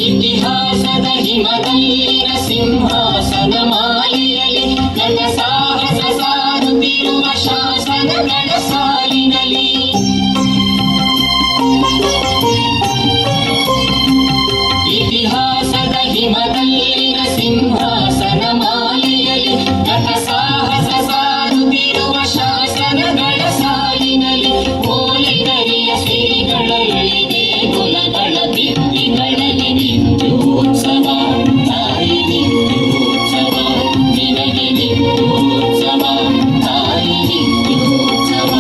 ಇತಿಹಾಸದ ಹಿಮದಲ್ಲಿನ ಸಿಂಹಾಸನ ಮಾಲೆಯಲ್ಲಿ ನನ್ನ ಸಾಹಸ ಸಾರುತ್ತಿರುವ ಶಾಸನಗಳ ಸಾಲಿನಲ್ಲಿ ಇತಿಹಾಸದ ಹಿಮದಲ್ಲಿನ ಸಿಂಹಾಸನ ಮಾಲೆಯಲ್ಲಿ ನನ್ನ ಸಾಹಸ ಸಾರುತ್ತಿರುವ ಶಾಸನಗಳ ಸಾಲಿನಲ್ಲಿ ಓಲಿಗರಿಯ ಶ್ರೀಗಳಲ್ಲಿ ದೇಗುಲಗಳ ಭಿತ್ತಿಗಳಲ್ಲಿ ನಿತ್ಯೋತ್ಸವ ತಾಯಿ ನಿತ್ಯೋತ್ಸವ ನಿನಗೆ ನಿತ್ಯೋತ್ಸವ ತಾಯಿ ನಿತ್ಯೋತ್ಸವ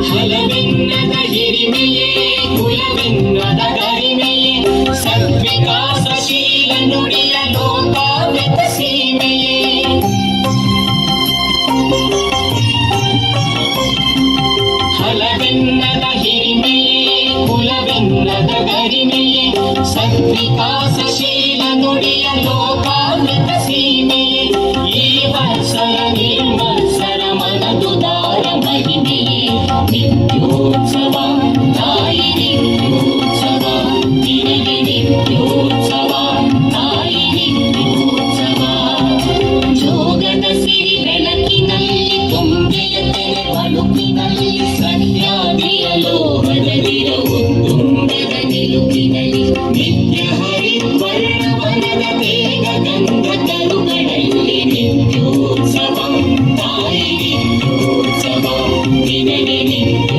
ಹಲವೆನ್ನದ ಹಿರಿಮೆಯೇ ಕುಲವೆನ್ನದ ಗರಿಮೆಯೇ ಸದ್ವಿಕಾಸಶೀಲ ನುಡಿಯ ಲೋಕಾಮೃತ ಸೀಮೆಯೇ ಹಲವೆನ್ನದ ಹಿರಿಮೆಯೇ ಕುಲವೆನ್ನದ ಗರಿಮೆಯೇ ಸದ್ವಿಕಾಸಶೀಲ ನುಡಿಯ ಲೋಕಾಮೃತ ಸೀಮೆಯೇ ಈ ವತ್ಸರ ನಿರ್ಮತ್ಸರ ಮನದುದಾರ ಮಹಿಮೆಯೇ ನಿತ್ಯೋತ್ಸವ ತಾಯಿ ನಿತ್ಯೋತ್ಸವ ನಿನಗೆ ನಿತ್ಯೋತ್ಸವ ತಾಯಿ ನಿತ್ಯೋತ್ಸವ ಜೋಗದ ಸಿರಿ ಬೆಳಕಿನಲ್ಲಿ ತುಂಬಿಯ ತೆರೆ ಬಳುಕಿನಲ್ಲಿ ಸಹ್ಯಾದ್ರಿಯ ಲೋಹದಲ್ಲಿರವು ತುಂಬದ ನಿಲುಕಿನಲ್ಲಿ ನಿತ್ಯ ಹರಿವರ್ಣವನದ ತೇಗ ಗಂಧ ತರುಗಳಲ್ಲಿ ನಿತ್ಯೋತ್ಸವ ತಾಯಿ ನಿತ್ಯೋತ್ಸವ ನಿನಗೆ ನಿತ್ಯ